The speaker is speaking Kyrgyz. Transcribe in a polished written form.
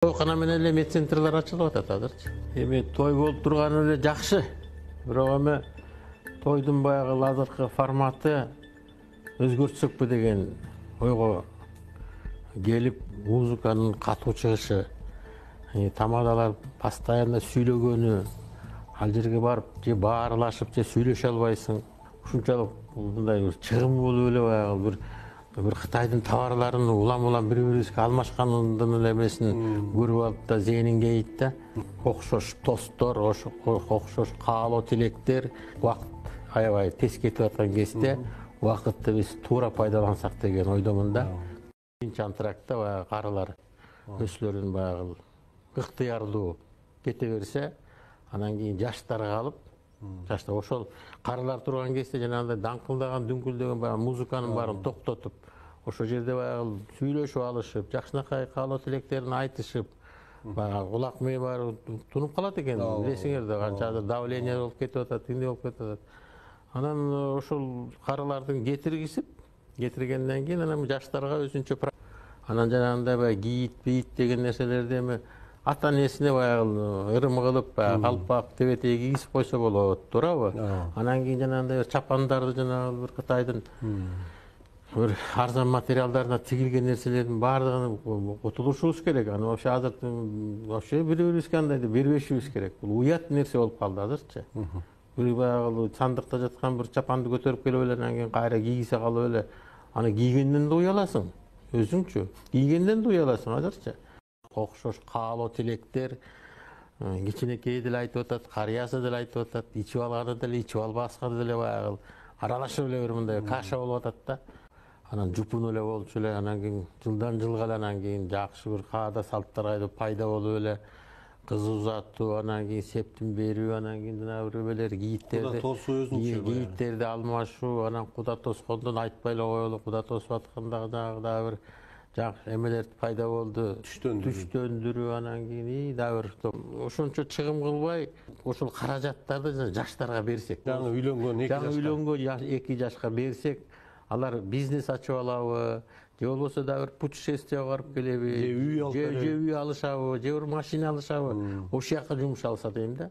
Тойхана менен эле медцентрлер ачылып атат азырчы. Эми той болуп турганы эле жакшы. Бирок эми тойдун баягы азыркы форматы өзгөртсөкпү деген ойго келип, музыканын катуу чыгышы, тамадалар постоянно сүйлөгөнү, ал жерге барып же баарылашып же сүйлөшө албайсың. Ушунчалык мындай бир чыгым болуп эле баягы bir Кытайдын товарларын улам бири-бирибизге алмашкандын эле эмесин көрүп алып да зээнин кейит да. Окшош тосттор, окшош каалоо тилектер, убакыт аябай тез кетип аткан кезде убакытты биз туура пайдалансак деген ойдомун да. Биринчи антрактта баягы карылар өзүлөрүн баягы ыктыярдуу кете берсе, анан кийин жаштар калып, жаштар ошол карылар турган кезде жанагындай даңкылдаган, дүңкүлдөгөн баягы музыканын баарын токтотуп, ошол жерде баягы сүйлөшүп алышып, жакшынакай каалоо тилектерин айтышып, баягы кулак мээ баары тунуп калат экен. Билесиңер да, канчаdır давление болуп кетип атат, эмне болуп кетип атат. Анан ошол карылардын кетиргенден кийин анан жаштарга өзүнчө анан жанагындай баягы гийит деген нерселерди эми ата энесине баягы ырым кылып, калпак, тебетей кийгизип койсо болот, туурабы? Анан кийин жанагындай чапандарды жанагы бир Кытайдын bir arzan materiallarına tigilgen nerselердин баардыгын утулушубуз керек. Аны вообще азыр вообще бири-бирибизге андайды бербешибиз керек. Бул уят нерсе болуп калды азырчы. Бир баягы сандыкта жаткан бир чапанды көтөрүп келип эле анан кийин кайра кийгизе калып эле аны кийгенден да уяласың. Өзүңчү кийгенден да уяласың азырчы. Окшош каалоо тилектер кичинекей деле айтып атат, карыясы деле айтып атат, ичип алганы деле, ичип албасканы деле баягы аралашып эле бир мындай каша болуп атат да. Анан жупун эле болчу эле, анан кийин жылдан жылга эле анан кийин жакшы бир каада салттар пайда болуп эле, кыз узатуу, анан кийин септин берүү, анан кийин жана бир белер кийиттерди алмашуу, анан куда тоскондон айтпай эле коелу, куда тосуп атканда дагы бир жакшы эмелер пайда болду. Түштөндүрүү, анан кийин дагы бир ошончо чыгым кылбай, ошол каражаттарды жаштарга берсек, жаңы үйлөнгөн эки жашка берсек, алар бизнес ачып алабы, же болбосо да бир путешествие барып келеби, же үй алышабы, же бир машина алышабы, ошол жака жумуш алса дейм да.